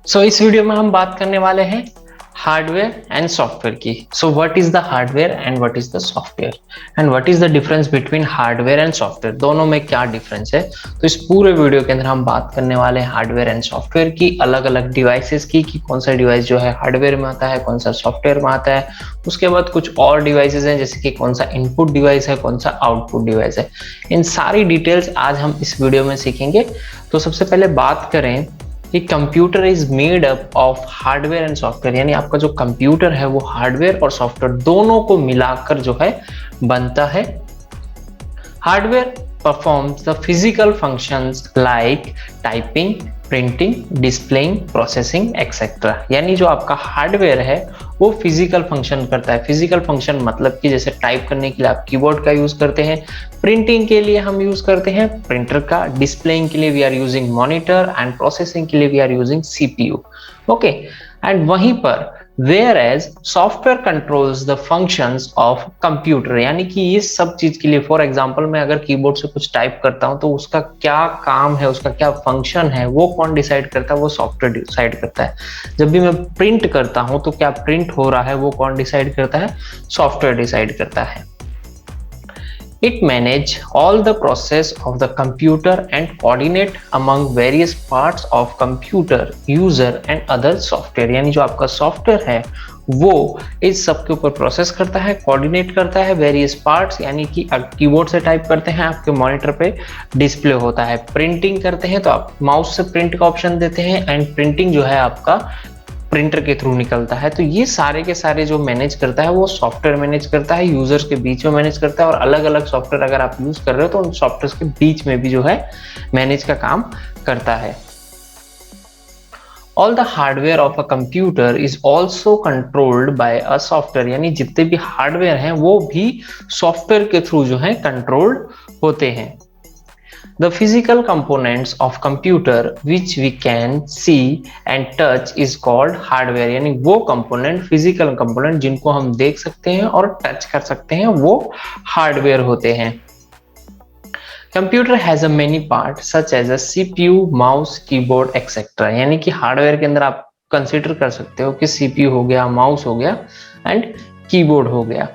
इस वीडियो में हम बात करने वाले हैं हार्डवेयर एंड सॉफ्टवेयर की। What is the hardware and what is the software and what is the difference between hardware and software, दोनों में क्या डिफरेंस है। तो इस पूरे वीडियो के अंदर हम बात करने वाले हैं हार्डवेयर एंड सॉफ्टवेयर की, अलग अलग डिवाइसेस की, कि कौन सा डिवाइस जो है हार्डवेयर में आता है, कौन सा सॉफ्टवेयर में आता है। उसके बाद कुछ और डिवाइसेस हैं, जैसे कि कौन सा इनपुट डिवाइस है, कौन सा आउटपुट डिवाइस है। इन सारी डिटेल्स आज हम इस वीडियो में सीखेंगे। तो सबसे पहले बात करें कि computer is made up of hardware and software, यानी आपका जो कंप्यूटर है वो हार्डवेयर और सॉफ्टवेयर दोनों को मिलाकर जो है बनता है। Hardware performs the physical functions like typing, printing, displaying, processing, etc. यानी जो आपका हार्डवेयर है वो फिजिकल फंक्शन करता है। फिजिकल फंक्शन मतलब कि जैसे टाइप करने के लिए आप कीबोर्ड का यूज करते हैं, प्रिंटिंग के लिए हम यूज करते हैं प्रिंटर का, डिस्प्लेइंग के लिए we are using monitor and processing के लिए we are using CPU. Okay, and वहीं पर whereas software controls the functions of computer, यानी कि ये सब चीज के लिए, फॉर एग्जांपल मैं अगर कीबोर्ड से कुछ टाइप करता हूं तो उसका क्या काम है, उसका क्या फंक्शन है, वो कौन डिसाइड करता है? वो सॉफ्टवेयर डिसाइड करता है। जब भी मैं प्रिंट करता हूं तो क्या प्रिंट हो रहा है, वो कौन डिसाइड करता है? सॉफ्टवेयर डिसाइड करता है। It manage all the process of the computer and coordinate among various parts of computer, user and other software, यानी जो आपका सॉफ्टवेयर है वो इस सब के ऊपर प्रोसेस करता है, कोऑर्डिनेट करता है वेरियस पार्ट्स, यानी कि कीबोर्ड से टाइप करते हैं आपके मॉनिटर पे डिस्प्ले होता है, प्रिंटिंग करते हैं तो आप माउस से प्रिंट का ऑप्शन देते हैं एंड प्रिंटिंग जो है आपका प्रिंटर के थ्रू निकलता है। तो ये सारे के सारे जो मैनेज करता है वो सॉफ्टवेयर मैनेज करता है, यूजर्स के बीच में मैनेज करता है। और अलग अलग सॉफ्टवेयर अगर आप यूज कर रहे हो तो उन सॉफ्टवेयर के बीच में भी जो है मैनेज का काम करता है। All the hardware of a computer is also controlled by a software, यानी जितने भी हार्डवेयर हैं वो भी सॉफ्टवेयर के थ्रू जो है कंट्रोल्ड होते हैं। The physical components of computer which we can see and touch is called hardware, यानी वो component, physical component जिनको हम देख सकते हैं और टच कर सकते हैं वो हार्डवेयर होते हैं। Computer has a many parts such as a CPU, mouse, keyboard, etc. यानी कि हार्डवेयर के अंदर आप कंसिडर कर सकते हो कि CPU हो गया, माउस हो गया एंड कीबोर्ड हो गया।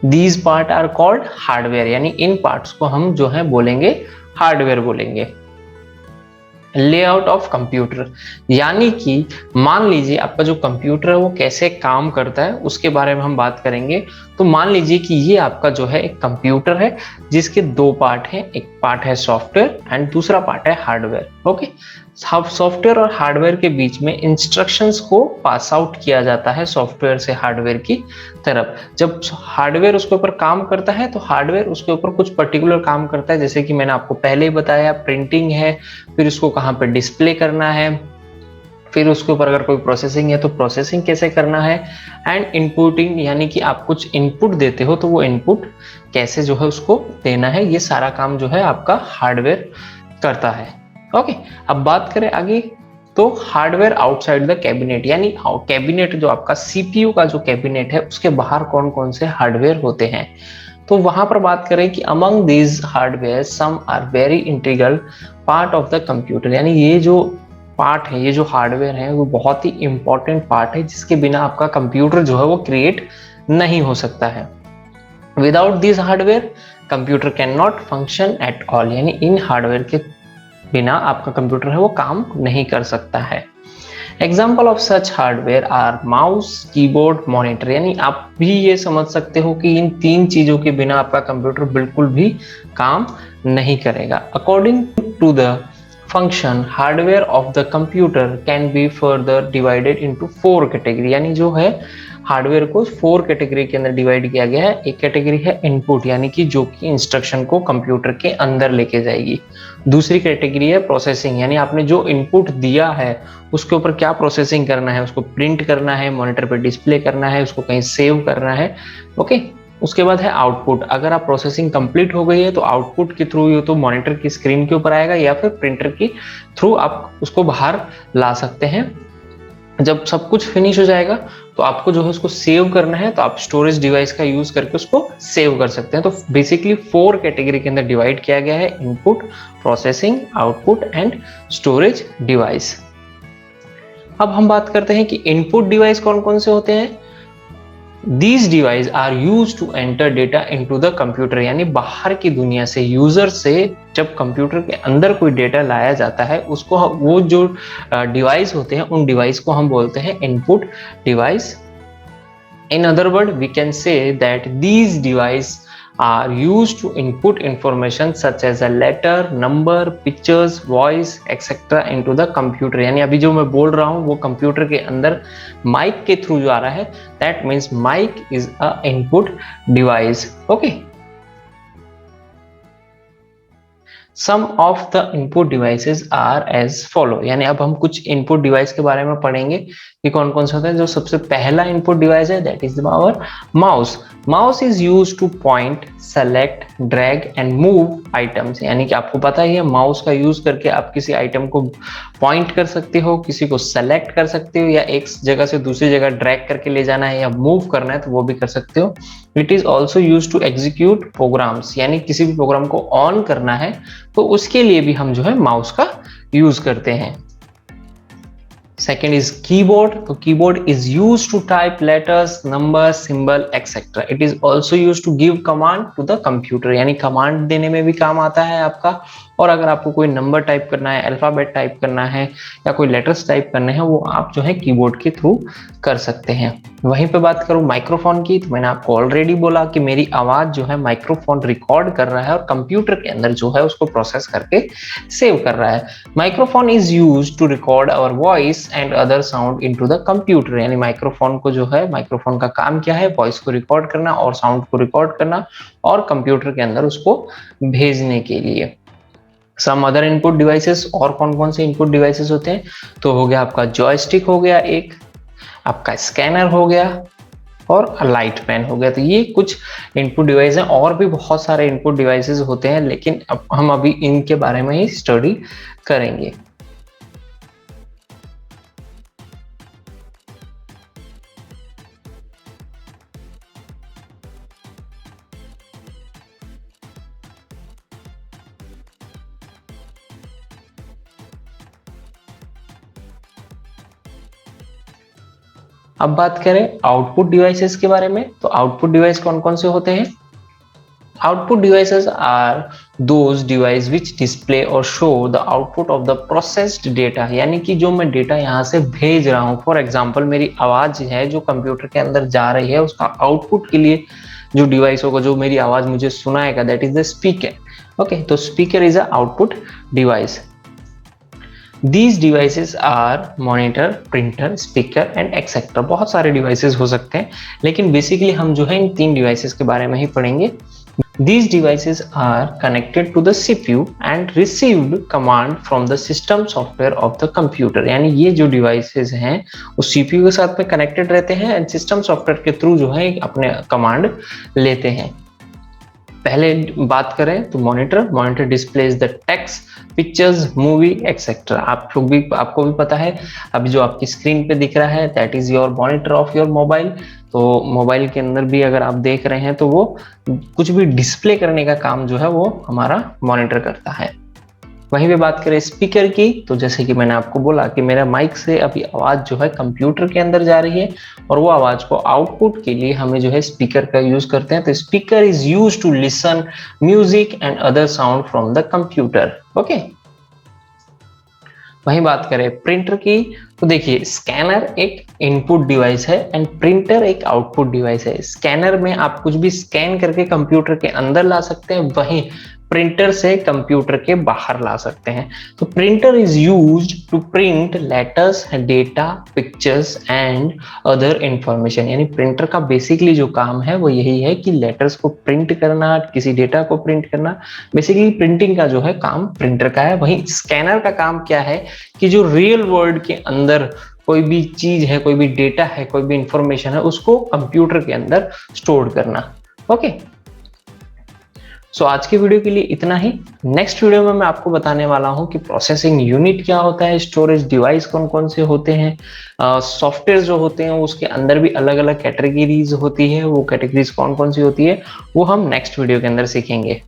These part are called hardware, यानी इन पार्ट्स को हम जो है बोलेंगे हार्डवेयर बोलेंगे। लेआउट ऑफ कंप्यूटर, यानी कि मान लीजिए आपका जो कंप्यूटर है वो कैसे काम करता है उसके बारे में हम बात करेंगे। तो मान लीजिए कि ये आपका जो है एक कंप्यूटर है जिसके दो पार्ट हैं, एक पार्ट है सॉफ्टवेयर एंड दूसरा पार्ट है हार्डवेयर। ओके, सॉफ्टवेयर और हार्डवेयर के बीच में इंस्ट्रक्शंस को पास आउट किया जाता है सॉफ्टवेयर से हार्डवेयर की तरफ। जब हार्डवेयर उसके ऊपर काम करता है तो हार्डवेयर उसके ऊपर कुछ पर्टिकुलर काम करता है, जैसे कि मैंने आपको पहले ही बताया, प्रिंटिंग है, फिर उसको कहाँ पे डिस्प्ले करना है, फिर उसके ऊपर अगर कोई प्रोसेसिंग है तो प्रोसेसिंग कैसे करना है, एंड इनपुटिंग, यानी कि आप कुछ इनपुट देते हो तो वो इनपुट कैसे जो है उसको देना है, ये सारा काम जो है आपका हार्डवेयर करता है। ओके, अब बात करें आगे तो हार्डवेयर आउटसाइड द कैबिनेट, यानी कैबिनेट जो आपका सीपीयू का जो कैबिनेट है उसके बाहर कौन कौन से हार्डवेयर होते हैं। तो वहां पर बात करें कि among these hardware some are very integral part of the computer, यानी ये जो पार्ट है, ये जो हार्डवेयर है वो बहुत ही इंपॉर्टेंट पार्ट है जिसके बिना आपका कंप्यूटर जो है वो क्रिएट नहीं हो सकता है। Without this hardware computer can not function at all, यानी इन हार्डवेयर के बिना आपका कंप्यूटर है वो काम नहीं कर सकता है। Example of such hardware are mouse, keyboard, monitor, यानी आप भी ये समझ सकते हो कि इन तीन चीजों के बिना आपका कंप्यूटर बिल्कुल भी काम नहीं करेगा। According to the function hardware of the computer can be further divided into 4 category, यानी जो है हार्डवेयर को 4 कैटेगरी के अंदर डिवाइड किया गया है। एक कैटेगरी है इनपुट, यानी कि जो कि इंस्ट्रक्शन को कंप्यूटर के अंदर लेके जाएगी। दूसरी कैटेगरी है प्रोसेसिंग, यानी आपने जो इनपुट दिया है उसके ऊपर क्या प्रोसेसिंग करना है, उसको प्रिंट करना है, मॉनिटर पे डिस्प्ले करना है, उसको कहीं सेव करना है। ओके, उसके बाद है आउटपुट, अगर आप प्रोसेसिंग कंप्लीट हो गई है तो आउटपुट के थ्रू तो मॉनिटर की स्क्रीन के ऊपर आएगा या फिर प्रिंटर के थ्रू आप उसको बाहर ला सकते हैं। जब सब कुछ फिनिश हो जाएगा तो आपको जो है उसको सेव करना है, तो आप स्टोरेज डिवाइस का यूज करके उसको सेव कर सकते हैं। तो बेसिकली 4 कैटेगरी के अंदर डिवाइड किया गया है, input, processing, output and storage device. अब हम बात करते हैं कि इनपुट डिवाइस कौन कौन से होते हैं। These devices are used to enter data into the computer, यानी बाहर की दुनिया से, यूजर से जब कंप्यूटर के अंदर कोई डेटा लाया जाता है, उसको वो जो डिवाइस होते हैं उन डिवाइस को हम बोलते हैं input device. In other words, we can say that these devices are used to input information such as a letter, number, pictures, voice, etc. into the computer। यानी अभी जो मैं बोल रहा हूँ वो कंप्यूटर के अंदर माइक के थ्रू जो आ रहा है, that means mic is a input device। Okay। Some of the input devices are as follow, यानी अब हम कुछ इनपुट डिवाइस के बारे में पढ़ेंगे कि कौन कौन से होते हैं। जो सबसे पहला इनपुट डिवाइस है that is our mouse. Mouse is use to point, select, drag and move items, यानी कि आपको पता ही है माउस का यूज करके आप किसी आइटम को पॉइंट कर सकते हो, किसी को सेलेक्ट कर सकते हो, या एक जगह से दूसरी जगह ड्रैग करके ले जाना है या मूव करना है तो वो भी कर सकते हो। It is also use to execute programs, यानी किसी भी प्रोग्राम को ऑन करना है तो उसके लिए भी हम जो है माउस का यूज करते हैं। Second is keyboard. तो keyboard is use to type letters, number, symbol etcetera. It is also use to give command to the computer, यानी कमांड देने में भी काम आता है आपका। और अगर आपको कोई नंबर टाइप करना है, अल्फाबेट टाइप करना है या कोई लेटर्स टाइप करने हैं, वो आप जो है कीबोर्ड के थ्रू कर सकते हैं। वहीं पे बात करूं माइक्रोफोन की, तो मैंने आपको ऑलरेडी बोला कि मेरी आवाज जो है माइक्रोफोन रिकॉर्ड कर रहा है और कंप्यूटर के अंदर जो है उसको प्रोसेस करके सेव कर रहा है। Microphone is use to record our voice and other sound into the computer, यानी माइक्रोफोन को जो है, माइक्रोफोन का काम क्या है, वॉइस को रिकॉर्ड करना और साउंड को रिकॉर्ड करना और कंप्यूटर के अंदर उसको भेजने के लिए। सम अदर इनपुट डिवाइसेस, और कौन कौन से इनपुट डिवाइसेस होते हैं, तो हो गया आपका जॉयस्टिक हो गया, एक आपका स्कैनर हो गया और लाइट पेन हो गया। तो ये कुछ इनपुट डिवाइस हैं, और भी बहुत सारे इनपुट डिवाइसेस होते हैं, लेकिन अब हम अभी इनके बारे में ही स्टडी करेंगे। अब बात करें आउटपुट डिवाइसेस के बारे में, तो आउटपुट डिवाइस कौन कौन से होते हैं। Output devices are those device which display और show the output of the processed data, यानी कि जो मैं डेटा यहाँ से भेज रहा हूँ, फॉर एग्जांपल मेरी आवाज है जो कंप्यूटर के अंदर जा रही है, उसका आउटपुट के लिए जो डिवाइस होगा, जो मेरी आवाज मुझे सुनाएगा, that is the speaker. Okay, तो speaker is a output device. These devices are monitor, printer, speaker and etc. बहुत सारे devices हो सकते हैं, लेकिन basically हम जो है इन तीन devices के बारे में ही पढ़ेंगे। These devices are connected to the CPU and received command from the system software of the computer, यानी ये जो devices हैं वो CPU के साथ में connected रहते हैं and system software के through जो है अपने command लेते हैं। पहले बात करें तो monitor displays the text, pictures, movie etcetera. आपको भी पता है, अभी जो आपकी स्क्रीन पे दिख रहा है that is your monitor of your mobile. तो मोबाइल के अंदर भी अगर आप देख रहे हैं तो वो कुछ भी डिस्प्ले करने का काम जो है वो हमारा मॉनिटर करता है। वहीं पे बात करें स्पीकर की, तो जैसे कि मैंने आपको बोला कि मेरा माइक से अभी आवाज जो है कंप्यूटर के अंदर जा रही है और वो आवाज को आउटपुट के लिए हमें जो है स्पीकर का यूज करते हैं। तो speaker is use to listen music and other sound from the computer. Okay, वहीं बात करें प्रिंटर की, तो देखिए स्कैनर एक इनपुट डिवाइस है एंड प्रिंटर एक आउटपुट डिवाइस है। स्कैनर में आप कुछ भी स्कैन करके कंप्यूटर के अंदर ला सकते हैं, वहीं प्रिंटर से कंप्यूटर के बाहर ला सकते हैं। तो printer is used to print letters, data, pictures and other information, यानी प्रिंटर का बेसिकली जो काम है वो यही है कि लेटर्स को प्रिंट करना, किसी डेटा को प्रिंट करना। बेसिकली प्रिंटिंग का जो है काम प्रिंटर का है। वहीं स्कैनर का काम क्या है कि जो रियल वर्ल्ड के अंदर कोई भी चीज है, कोई भी डेटा है, कोई भी इंफॉर्मेशन है, उसको कंप्यूटर के अंदर स्टोर करना। ओके, सो आज की वीडियो के लिए इतना ही। नेक्स्ट वीडियो में मैं आपको बताने वाला हूं कि प्रोसेसिंग यूनिट क्या होता है, स्टोरेज डिवाइस कौन कौन से होते हैं, सॉफ्टवेयर जो होते हैं उसके अंदर भी अलग अलग कैटेगरीज होती है, वो कैटेगरीज कौन कौन सी होती है वो हम नेक्स्ट वीडियो के अंदर सीखेंगे।